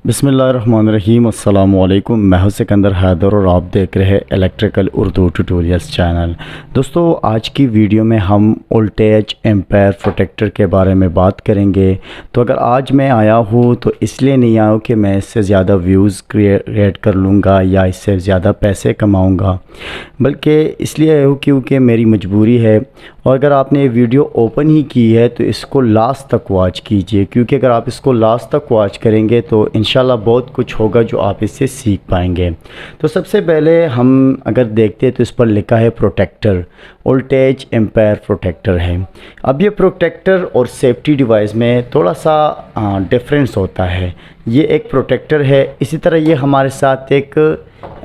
बिस्मिल्लाहिर्रहमानिर्रहीम अस्सलामुअलैकुम। मैं हूं सिकंदर हैदर और आप देख रहे हैं इलेक्ट्रिकल उर्दू ट्यूटोरियल्स चैनल। दोस्तों, आज की वीडियो में हम वोल्टेज एम्पेयर प्रोटेक्टर के बारे में बात करेंगे। तो अगर आज मैं आया हूं तो इसलिए नहीं आया हूं कि मैं इससे ज़्यादा व्यूज़ क्रिएट कर लूँगा या इससे ज़्यादा पैसे कमाऊँगा, बल्कि इसलिए आया हूं क्योंकि मेरी मजबूरी है। और अगर आपने ये वीडियो ओपन ही की है तो इसको लास्ट तक वॉच कीजिए, क्योंकि अगर आप इसको लास्ट तक वॉच करेंगे तो इंशाल्लाह बहुत कुछ होगा जो आप इससे सीख पाएंगे। तो सबसे पहले हम अगर देखते हैं तो इस पर लिखा है प्रोटेक्टर, वोल्टेज एम्पेयर प्रोटेक्टर है। अब ये प्रोटेक्टर और सेफ्टी डिवाइस में थोड़ा सा डिफरेंस होता है। ये एक प्रोटेक्टर है, इसी तरह ये हमारे साथ एक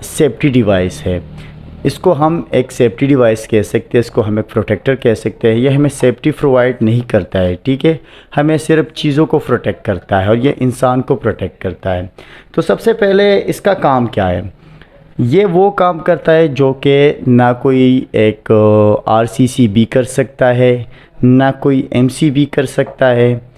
सेफ्टी डिवाइस है। इसको हम एक सेफ्टी डिवाइस कह सकते हैं, इसको हम एक प्रोटेक्टर कह सकते हैं। ये हमें सेफ्टी प्रोवाइड नहीं करता है, ठीक है, हमें सिर्फ चीज़ों को प्रोटेक्ट करता है और ये इंसान को प्रोटेक्ट करता है। तो सबसे पहले इसका काम क्या है? ये वो काम करता है जो कि ना कोई एक RCCB कर सकता है, ना कोई MCB कर सकता है।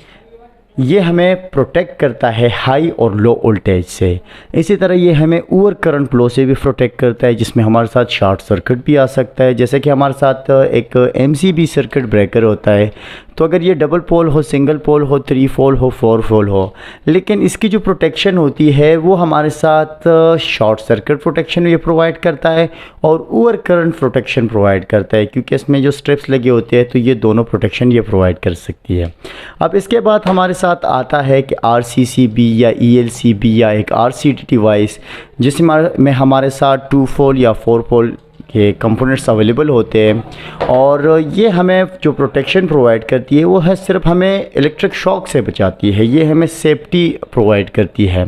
ये हमें प्रोटेक्ट करता है हाई और लो वोल्टेज से। इसी तरह ये हमें ओवर करंट फ्लो से भी प्रोटेक्ट करता है, जिसमें हमारे साथ शॉर्ट सर्किट भी आ सकता है। जैसे कि हमारे साथ एक MCB सर्किट ब्रेकर होता है, तो अगर ये डबल पोल हो, सिंगल पोल हो, 3 पोल हो, 4 पोल हो, लेकिन इसकी जो प्रोटेक्शन होती है वो हमारे साथ शॉर्ट सर्किट प्रोटेक्शन ये प्रोवाइड करता है और ओवर करंट प्रोटेक्शन प्रोवाइड करता है, क्योंकि इसमें जो स्ट्रिप्स लगे होते हैं तो ये दोनों प्रोटेक्शन ये प्रोवाइड कर सकती है। अब इसके बाद हमारे साथ आता है कि RCCB या ELCB या एक RCD डिवाइस, जिसमें हमारे साथ 2 पोल या 4 पोल के कंपोनेंट्स अवेलेबल होते हैं। और ये हमें जो प्रोटेक्शन प्रोवाइड करती है वो है सिर्फ हमें इलेक्ट्रिक शॉक से बचाती है, ये हमें सेफ्टी प्रोवाइड करती है।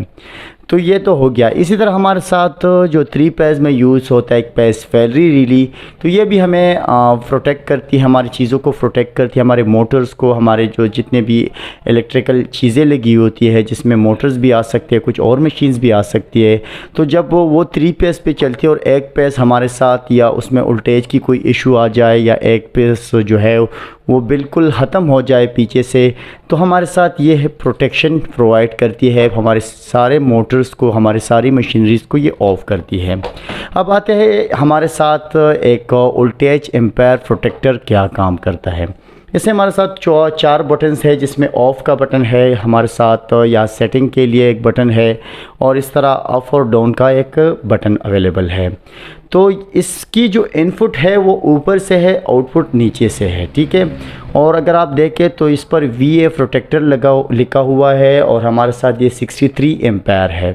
तो ये तो हो गया। इसी तरह हमारे साथ जो 3 फेज़ में यूज़ होता है एक फेज़ फैलरी रिली, तो ये भी हमें प्रोटेक्ट करती है, हमारी चीज़ों को प्रोटेक्ट करती है, हमारे मोटर्स को, हमारे जो जितने भी इलेक्ट्रिकल चीज़ें लगी होती है जिसमें मोटर्स भी आ सकते हैं, कुछ और मशीन्स भी आ सकती है। तो जब वो 3 फेज़ पे चलती है और एक फेज़ हमारे साथ या उसमें वोल्टेज की कोई इशू आ जाए या एक फेज़ जो है वो बिल्कुल ख़त्म हो जाए पीछे से, तो हमारे साथ ये है प्रोटेक्शन प्रोवाइड करती है, हमारे सारे मोटर्स को, हमारी सारी मशीनरीज को ये ऑफ़ करती है। अब आते हैं हमारे साथ एक वोल्टेज एम्पेयर प्रोटेक्टर क्या काम करता है। इससे हमारे साथ 4 बटन्स है, जिसमें ऑफ़ का बटन है हमारे साथ, या सेटिंग के लिए एक बटन है, और इस तरह अप और डाउन का एक बटन अवेलेबल है। तो इसकी जो इनपुट है वो ऊपर से है, आउटपुट नीचे से है, ठीक है। और अगर आप देखें तो इस पर VA प्रोटेक्टर लिखा हुआ है और हमारे साथ ये 63 एम्पेयर है।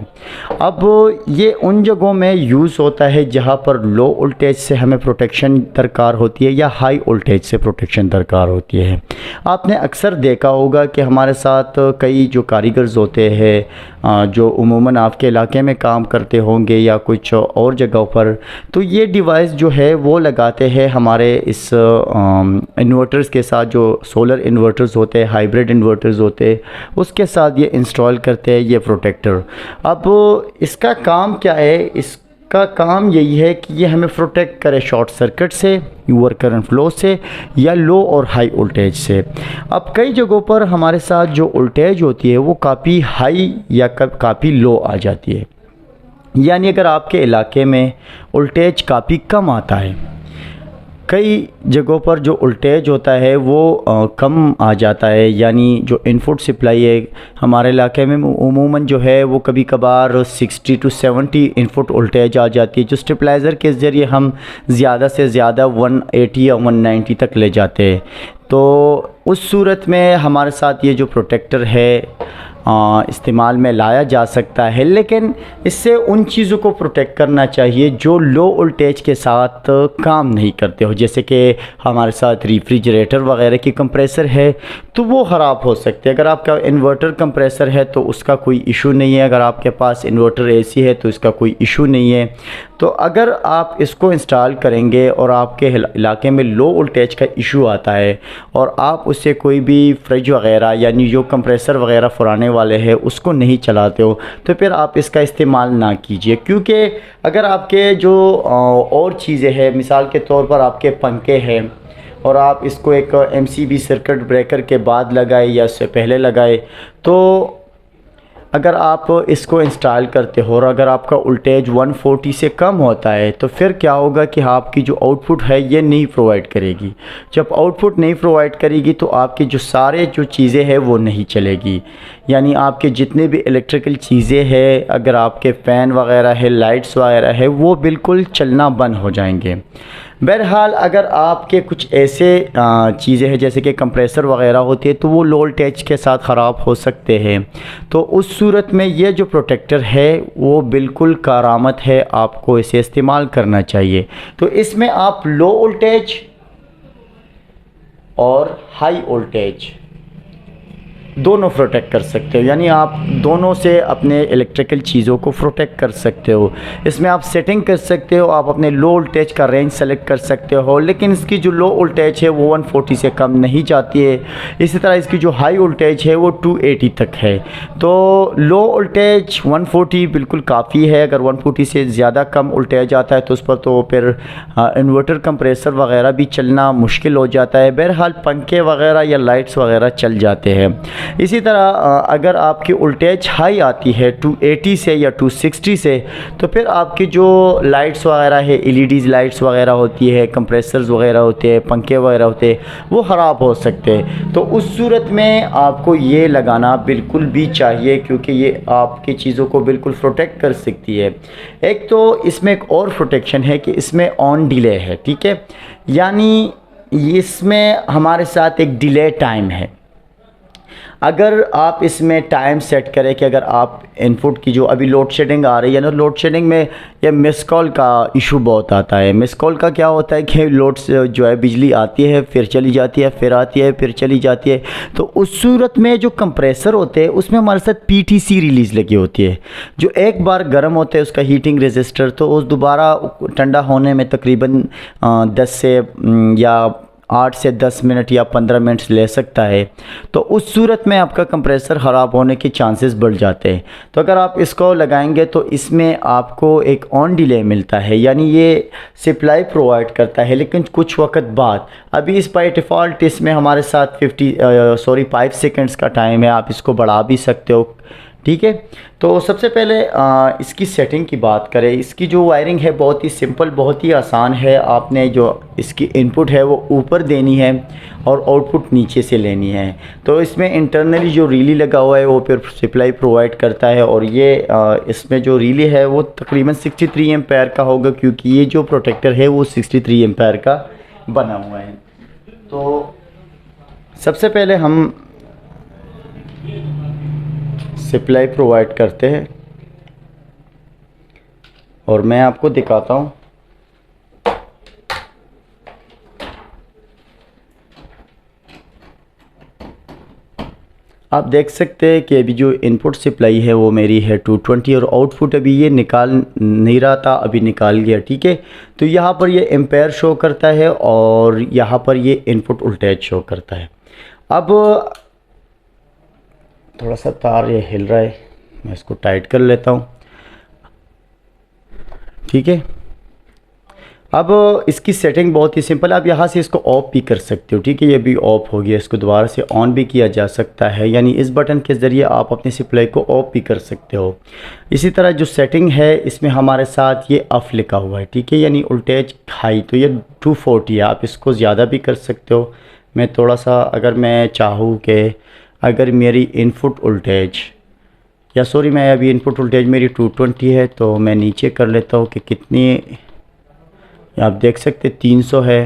अब ये उन जगहों में यूज़ होता है जहाँ पर लो वोल्टेज से हमें प्रोटेक्शन दरकार होती है या हाई वोल्टेज से प्रोटेक्शन दरकार होती है। आपने अक्सर देखा होगा कि हमारे साथ कई जो कारीगर्स होते हैं जो उमूमन आपके इलाके में काम करते होंगे या कुछ और जगहों पर, तो ये डिवाइस जो है वो लगाते हैं हमारे इस इन्वर्टर्स के साथ, जो सोलर इन्वर्टर्स होते हैं, हाइब्रिड इन्वर्टर्स होते हैं, उसके साथ ये इंस्टॉल करते हैं ये प्रोटेक्टर। अब इसका काम क्या है? इसका काम यही है कि ये हमें प्रोटेक्ट करे शॉर्ट सर्किट से, ओवर करंट फ्लो से, या लो और हाई वोल्टेज से। अब कई जगहों पर हमारे साथ जो वोल्टेज होती है वो काफ़ी हाई या काफ़ी लो आ जाती है, यानी अगर आपके इलाके में वोल्टेज काफ़ी कम आता है, कई जगहों पर जो वोल्टेज होता है वो कम आ जाता है, यानी जो इनपुट सप्लाई है हमारे इलाके में उमूमन जो है वो कभी कभार 60 to 70 इनपुट वोल्टेज आ जाती है, जो स्टेबलाइज़र के ज़रिए हम ज़्यादा से ज़्यादा 180 या 190 तक ले जाते हैं। तो उस सूरत में हमारे साथ ये जो प्रोटेक्टर है इस्तेमाल में लाया जा सकता है, लेकिन इससे उन चीज़ों को प्रोटेक्ट करना चाहिए जो लो वोल्टेज के साथ काम नहीं करते हो। जैसे कि हमारे साथ रेफ्रिजरेटर वगैरह की कंप्रेसर है तो वो ख़राब हो सकते हैं। अगर आपका इन्वर्टर कंप्रेसर है तो उसका कोई इशू नहीं है, अगर आपके पास इन्वर्टर AC है तो इसका कोई इशू नहीं है। तो अगर आप इसको इंस्टॉल करेंगे और आपके इलाके में लो वोल्टेज का इशू आता है और आप उससे कोई भी फ्रिज वगैरह यानी जो कंप्रेसर वगैरह पुराने वाले हैं उसको नहीं चलाते हो, तो फिर आप इसका इस्तेमाल ना कीजिए। क्योंकि अगर आपके जो और चीज़ें हैं, मिसाल के तौर पर आपके पंखे हैं और आप इसको एक MCB सर्किट ब्रेकर के बाद लगाए या उससे पहले लगाए, तो अगर आप इसको इंस्टॉल करते हो और अगर आपका वोल्टेज 140 से कम होता है तो फिर क्या होगा कि आपकी जो आउटपुट है ये नहीं प्रोवाइड करेगी। जब आउटपुट नहीं प्रोवाइड करेगी तो आपकी जो सारे जो चीज़ें हैं वो नहीं चलेगी, यानी आपके जितने भी इलेक्ट्रिकल चीज़ें हैं, अगर आपके फ़ैन वगैरह है, लाइट्स वगैरह है, वो बिल्कुल चलना बंद हो जाएंगे। बहरहाल अगर आपके कुछ ऐसे चीज़ें हैं जैसे कि कंप्रेसर वगैरह होती है तो वो लो वोल्टेज के साथ ख़राब हो सकते हैं, तो उस सूरत में ये जो प्रोटेक्टर है वो बिल्कुल कारामद है, आपको इसे इस्तेमाल करना चाहिए। तो इसमें आप लो वोल्टेज और हाई वोल्टेज दोनों प्रोटेक्ट कर सकते हो, यानी आप दोनों से अपने इलेक्ट्रिकल चीज़ों को प्रोटेक्ट कर सकते हो। इसमें आप सेटिंग कर सकते हो, आप अपने लो वोल्टेज का रेंज सेलेक्ट कर सकते हो, लेकिन इसकी जो लो वोल्टेज है वो 140 से कम नहीं जाती है। इसी तरह इसकी जो हाई वोल्टेज है वो 280 तक है। तो लो वोल्टेज 140 बिल्कुल काफ़ी है। अगर 140 से ज़्यादा कम वोल्टेज आता है तो उस पर तो फिर इन्वर्टर कंप्रेसर वगैरह भी चलना मुश्किल हो जाता है। बहरहाल पंखे वगैरह या लाइट्स वगैरह चल जाते हैं। इसी तरह अगर आपकी वोल्टेज हाई आती है 280 से या 260 से, तो फिर आपकी जो लाइट्स वगैरह है, एलईडी लाइट्स वगैरह होती है, कंप्रेसर्स वगैरह होते हैं, पंखे वगैरह होते हैं, वो ख़राब हो सकते हैं। तो उस सूरत में आपको ये लगाना बिल्कुल भी चाहिए, क्योंकि ये आपकी चीज़ों को बिल्कुल प्रोटेक्ट कर सकती है। एक तो इसमें एक और प्रोटेक्शन है कि इसमें ऑन डिले है, ठीक है, यानी इसमें हमारे साथ एक डिले टाइम है। अगर आप इसमें टाइम सेट करें कि अगर आप इनपुट की जो अभी लोड शेडिंग आ रही है ना, लोड शेडिंग में ये मिस कॉल का इशू बहुत आता है। मिस कॉल का क्या होता है कि लोड से जो है बिजली आती है फिर चली जाती है, फिर आती है फिर चली जाती है। तो उस सूरत में जो कंप्रेसर होते हैं उसमें हमारे साथ पीटीसी रिलीज़ लगी होती है, जो एक बार गर्म होता है उसका हीटिंग रेजिस्टर, तो उस दोबारा ठंडा होने में तकरीबन 10 से या 8 से 10 मिनट या 15 मिनट ले सकता है। तो उस सूरत में आपका कंप्रेसर ख़राब होने के चांसेस बढ़ जाते हैं। तो अगर आप इसको लगाएंगे तो इसमें आपको एक ऑन डिले मिलता है, यानी ये सप्लाई प्रोवाइड करता है लेकिन कुछ वक्त बाद। अभी इस बाय डिफ़ॉल्ट इसमें हमारे साथ 5 सेकंड्स का टाइम है, आप इसको बढ़ा भी सकते हो, ठीक है। तो सबसे पहले इसकी सेटिंग की बात करें। इसकी जो वायरिंग है बहुत ही सिंपल, बहुत ही आसान है। आपने जो इसकी इनपुट है वो ऊपर देनी है और आउटपुट नीचे से लेनी है। तो इसमें इंटरनली जो रिले लगा हुआ है वो फिर सप्लाई प्रोवाइड करता है, और ये इसमें जो रिले है वो तकरीबन 63 एम्पेयर का होगा, क्योंकि ये जो प्रोटेक्टर है वो 63 एम्पेयर का बना हुआ है। तो सबसे पहले हम सप्लाई प्रोवाइड करते हैं और मैं आपको दिखाता हूँ। आप देख सकते हैं कि अभी जो इनपुट सप्लाई है वो मेरी है 220 और आउटपुट अभी ये निकाल नहीं रहा था, अभी निकाल गया, ठीक है। तो यहाँ पर ये एम्पेयर शो करता है और यहाँ पर ये इनपुट वोल्टेज शो करता है। अब थोड़ा सा तार ये हिल रहा है, मैं इसको टाइट कर लेता हूँ, ठीक है। अब इसकी सेटिंग बहुत ही सिंपल है। आप यहाँ से इसको ऑफ भी कर सकते हो, ठीक है। ये भी ऑफ हो गया, इसको दोबारा से ऑन भी किया जा सकता है, यानी इस बटन के ज़रिए आप अपनी सप्लाई को ऑफ भी कर सकते हो। इसी तरह जो सेटिंग है इसमें हमारे साथ ये ऑफ लिखा हुआ है, ठीक है, यानी वोल्टेज हाई, तो ये 240 है। आप इसको ज़्यादा भी कर सकते हो। मैं थोड़ा सा, अगर मैं चाहूँ कि अगर मेरी इनपुट वोल्टेज मैं अभी इनपुट वोल्टेज मेरी 220 है, तो मैं नीचे कर लेता हूँ कि कितनी, आप देख सकते 300 है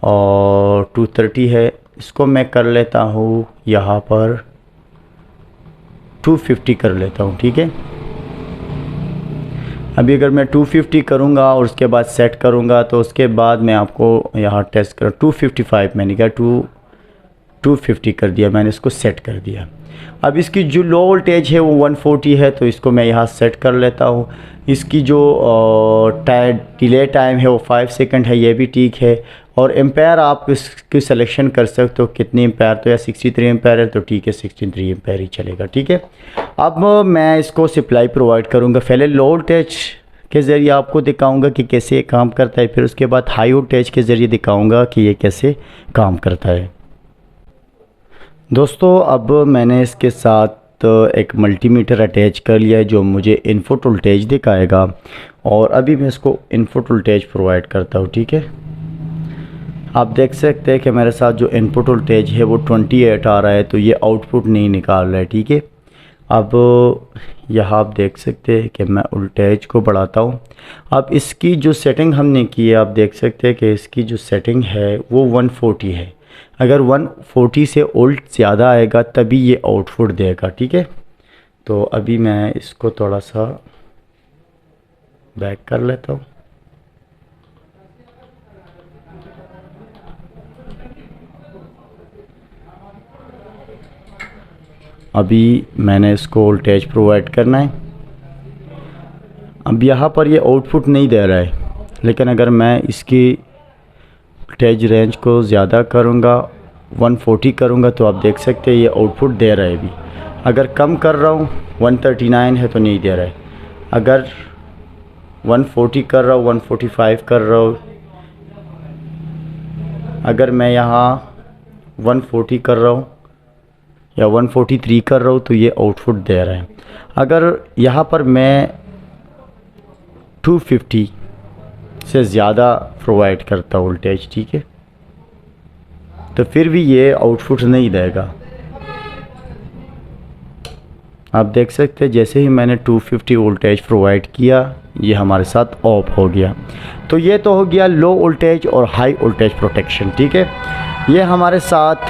और 230 है। इसको मैं कर लेता हूँ यहाँ पर 250 कर लेता हूँ, ठीक है। अभी अगर मैं 250 करूँगा और उसके बाद सेट करूँगा तो उसके बाद मैं आपको यहाँ टेस्ट कर 255 मैंने कहा 250 कर दिया, मैंने इसको सेट कर दिया। अब इसकी जो लो वोल्टेज है वो 140 है, तो इसको मैं यहाँ सेट कर लेता हूँ। इसकी जो डिले टाइम है वो 5 सेकंड है, ये भी ठीक है। और एम्पेयर आप इसकी सिलेक्शन कर सकते हो कितनी एम्पेयर, तो या 63 एम्पेयर है तो ठीक है, 63 एम्पेयर ही चलेगा, ठीक है। अब मैं इसको सप्लाई प्रोवाइड करूँगा। पहले लो वोल्टेज के ज़रिए आपको दिखाऊंगा कि कैसे ये काम करता है, फिर उसके बाद हाई वोल्टेज के ज़रिए दिखाऊंगा कि ये कैसे काम करता है। दोस्तों अब मैंने इसके साथ एक मल्टीमीटर अटैच कर लिया है जो मुझे इनपुट वोल्टेज दिखाएगा, और अभी मैं इसको इनपुट वोल्टेज प्रोवाइड करता हूँ। ठीक है, आप देख सकते हैं कि मेरे साथ जो इनपुट वोल्टेज है वो 28 आ रहा है, तो ये आउटपुट नहीं निकाल रहा है। ठीक है, अब यहाँ आप देख सकते हैं कि मैं वोल्टेज को बढ़ाता हूँ। अब इसकी जो सेटिंग हमने की है, आप देख सकते हैं कि इसकी जो सेटिंग है वो 140 है। अगर 140 से वोल्ट ज़्यादा आएगा तभी ये आउटपुट देगा। ठीक है, तो अभी मैं इसको थोड़ा सा बैक कर लेता हूँ। अभी मैंने इसको वोल्टेज प्रोवाइड करना है। अब यहाँ पर ये आउटपुट नहीं दे रहा है, लेकिन अगर मैं इसकी वोल्टेज रेंज को ज़्यादा करूँगा, 140 करूँगा, तो आप देख सकते हैं ये आउटपुट दे रहा है अभी। अगर कम कर रहा हूँ, 139 है तो नहीं दे रहा है। अगर 140 कर रहा हूँ, 145 कर रहा हूँ, अगर मैं यहाँ 140 कर रहा हूँ या 143 कर रहा हूँ तो ये आउटपुट दे रहा है। अगर यहाँ पर मैं 250 से ज़्यादा प्रोवाइड करता वोल्टेज, ठीक है, तो फिर भी ये आउटपुट नहीं देगा। आप देख सकते हैं जैसे ही मैंने 250 वोल्टेज प्रोवाइड किया, ये हमारे साथ ऑफ हो गया। तो ये तो हो गया लो वोल्टेज और हाई वोल्टेज प्रोटेक्शन। ठीक है, ये हमारे साथ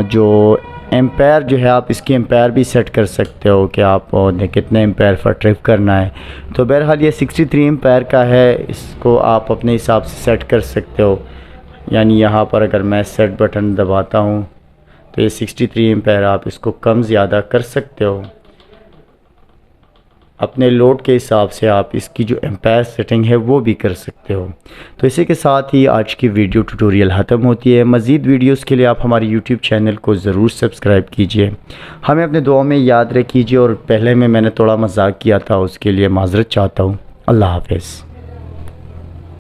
जो एम्पायर जो है, आप इसकी एम्पायर भी सेट कर सकते हो कि आप कितने एम्पायर पर ट्रिप करना है। तो बहरहाल ये 63 एम्पायर का है, इसको आप अपने हिसाब से सेट कर सकते हो। यानी यहाँ पर अगर मैं सेट बटन दबाता हूँ तो ये 63 एम्पायर, आप इसको कम ज़्यादा कर सकते हो अपने लोड के हिसाब से। आप इसकी जो एम्पायर सेटिंग है वो भी कर सकते हो। तो इसी के साथ ही आज की वीडियो ट्यूटोरियल ख़त्म होती है। मज़ीद वीडियोस के लिए आप हमारे यूट्यूब चैनल को ज़रूर सब्सक्राइब कीजिए, हमें अपने दुआ में याद रखिए। और पहले में मैंने थोड़ा मजाक किया था, उसके लिए माज़रत चाहता हूँ। अल्लाह हाफ़िज़।